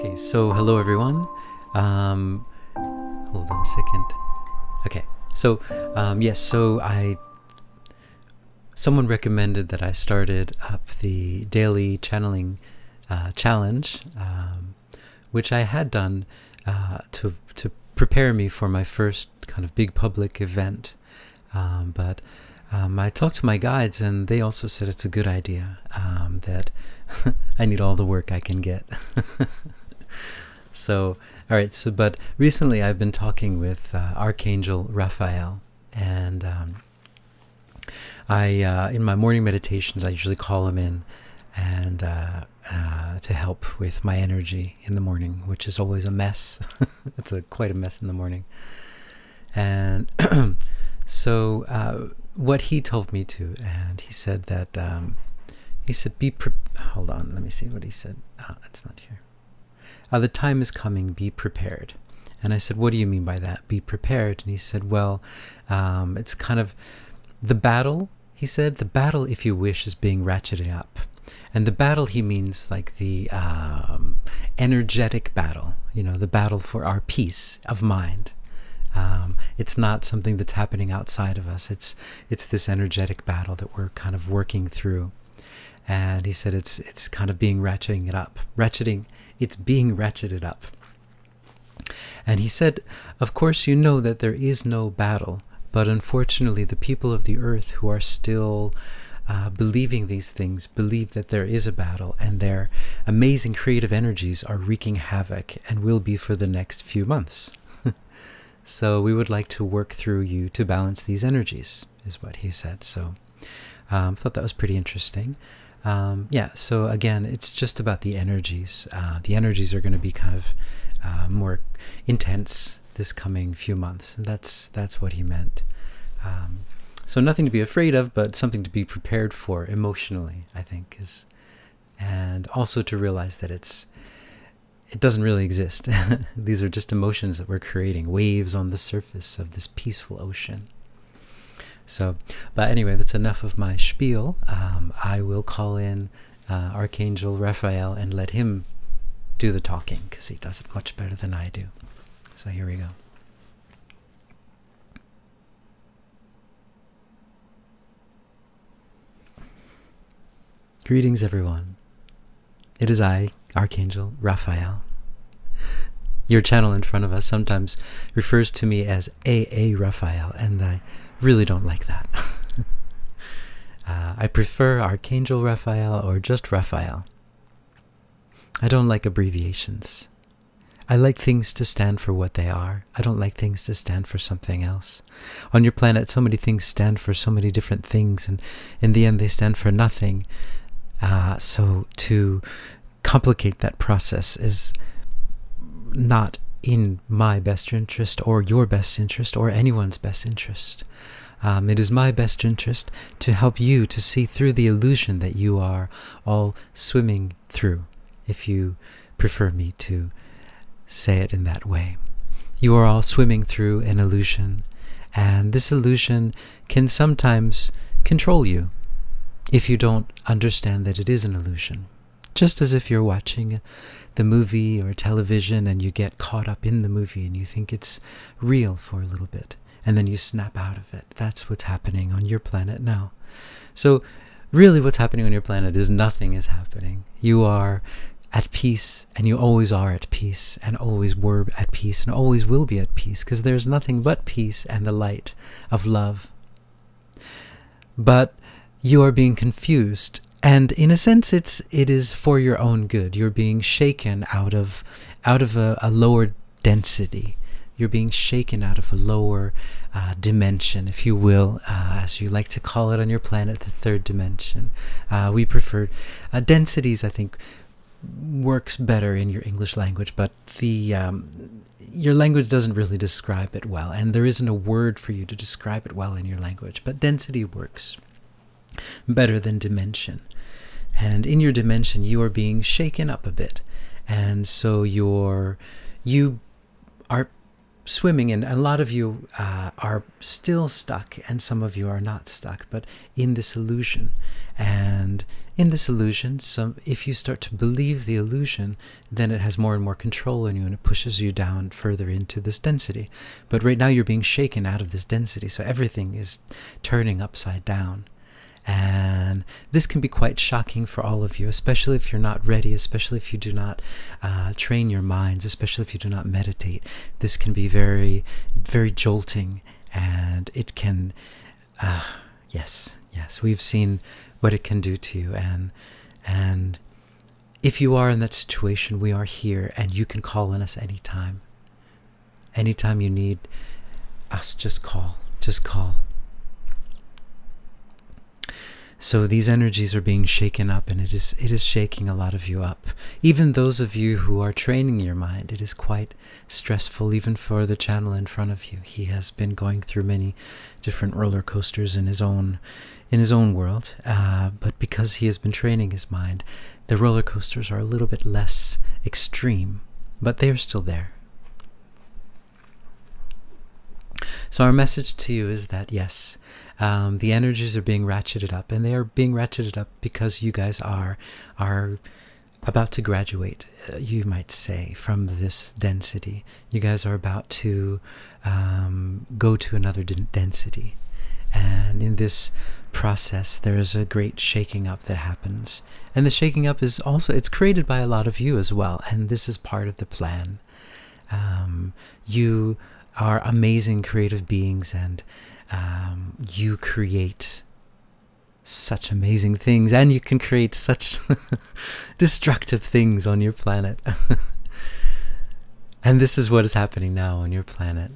Okay, so hello everyone. Hold on a second. Okay, so yes, someone recommended that I started up the daily channeling challenge, which I had done to prepare me for my first kind of big public event. But I talked to my guides, and they also said it's a good idea, that I need all the work I can get. So, all right. So, but recently I've been talking with Archangel Raphael, and in my morning meditations I usually call him in, and to help with my energy in the morning, which is always a mess. It's quite a mess in the morning, and so what he told me to, and he said that he said hold on, let me see what he said. It's not here. The time is coming, be prepared. And I said, what do you mean by that, be prepared? And he said, well, it's kind of the battle. He said, the battle, if you wish, is being ratcheted up. And the battle, he means like the energetic battle, you know, the battle for our peace of mind. It's not something that's happening outside of us. It's this energetic battle that we're kind of working through. And he said it's kind of being ratcheting it up. It's being ratcheted up. And he said, of course you know that there is no battle, but unfortunately the people of the earth who are still believing these things believe that there is a battle, and their amazing creative energies are wreaking havoc and will be for the next few months. So we would like to work through you to balance these energies, is what he said. So I thought that was pretty interesting. Yeah, so again, it's just about the energies. The energies are going to be kind of more intense this coming few months, and that's what he meant. So nothing to be afraid of, but something to be prepared for emotionally, I think, and also to realize that it doesn't really exist. These are just emotions that we're creating, waves on the surface of this peaceful ocean. So, but anyway, that's enough of my spiel. I will call in Archangel Raphael and let him do the talking, because he does it much better than I do. So here we go. Greetings, everyone. It is I, Archangel Raphael. Your channel in front of us sometimes refers to me as A.A. Raphael, and I really don't like that. I prefer Archangel Raphael or just Raphael. I don't like abbreviations. I like things to stand for what they are. I don't like things to stand for something else. On your planet, so many things stand for so many different things, and in the end they stand for nothing. So to complicate that process is not in my best interest, or your best interest, or anyone's best interest. It is my best interest to help you to see through the illusion that you are all swimming through, if you prefer me to say it in that way. You are all swimming through an illusion, and this illusion can sometimes control you if you don't understand that it is an illusion. Just as if you're watching the movie or television and you get caught up in the movie and you think it's real for a little bit, and then you snap out of it. That's what's happening on your planet now. So really what's happening on your planet is nothing is happening. You are at peace, and you always are at peace, and always were at peace, and always will be at peace, because there's nothing but peace and the light of love. But you are being confused, and in a sense it is for your own good. You're being shaken out of a lower density. You're being shaken out of a lower dimension, if you will, as you like to call it on your planet, the third dimension. We prefer densities, I think, works better in your English language, but your language doesn't really describe it well, and there isn't a word for you to describe it well in your language. But density works better than dimension. And in your dimension, you are being shaken up a bit, and so you are swimming in. A lot of you are still stuck, and some of you are not stuck, but in this illusion. And in this illusion, if you start to believe the illusion, then it has more and more control on you, and it pushes you down further into this density. But right now you're being shaken out of this density, so everything is turning upside down. And this can be quite shocking for all of you, especially if you're not ready, especially if you do not train your minds, especially if you do not meditate. This can be very, very jolting, and it can, yes, we've seen what it can do to you. And if you are in that situation, we are here, and you can call on us anytime. Anytime you need us, just call. So these energies are being shaken up, and it is shaking a lot of you up. Even those of you who are training your mind, it is quite stressful, even for the channel in front of you. He has been going through many different roller coasters in his own world, but because he has been training his mind, the roller coasters are a little bit less extreme, but they are still there. So our message to you is that yes, the energies are being ratcheted up, and they are being ratcheted up because you guys are about to graduate, you might say, from this density. You guys are about to go to another density, and in this process there is a great shaking up that happens, and the shaking up is also, it's created by a lot of you as well, and this is part of the plan. You are amazing creative beings, and you create such amazing things, and you can create such destructive things on your planet. And this is what is happening now on your planet.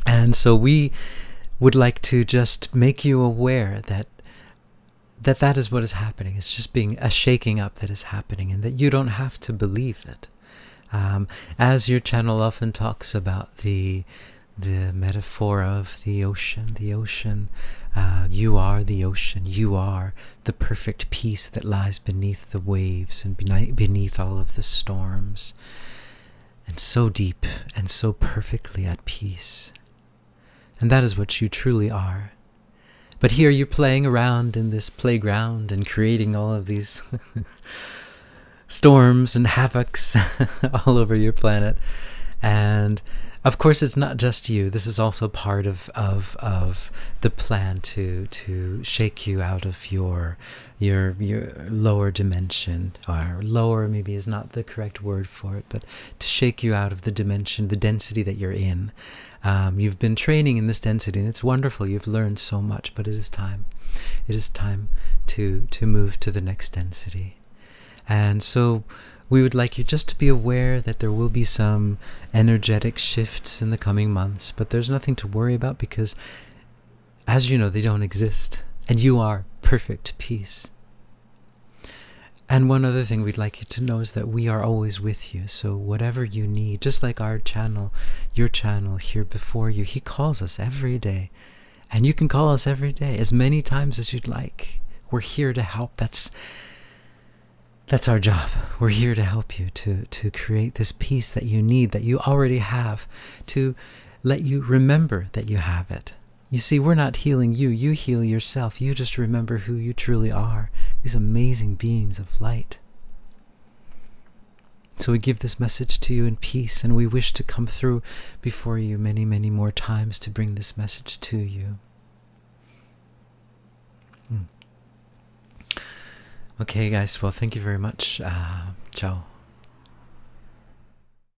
And so we would like to just make you aware that that is what is happening. It's just being a shaking up that is happening, and that you don't have to believe it. As your channel often talks about the metaphor of the ocean, you are the ocean, you are the perfect peace that lies beneath the waves and beneath all of the storms, and so deep and so perfectly at peace. And that is what you truly are. But here you're playing around in this playground and creating all of these storms and havocs all over your planet. And of course, it's not just you. This is also part of the plan to shake you out of your lower dimension, or lower maybe is not the correct word for it, but to shake you out of the dimension, the density that you're in. You've been training in this density, and it's wonderful. You've learned so much, but it is time. It is time to move to the next density. And so we would like you just to be aware that there will be some energetic shifts in the coming months, but there's nothing to worry about, because, as you know, they don't exist, and you are perfect peace. And one other thing we'd like you to know is that we are always with you. So whatever you need, just like our channel, your channel here before you, he calls us every day, and you can call us every day as many times as you'd like. We're here to help. That's our job. We're here to help you to create this peace that you need, that you already have, to let you remember that you have it. You see, we're not healing you. You heal yourself. You just remember who you truly are, these amazing beings of light. So we give this message to you in peace, and we wish to come through before you many, many more times to bring this message to you. Okay, guys, well, thank you very much. Ciao.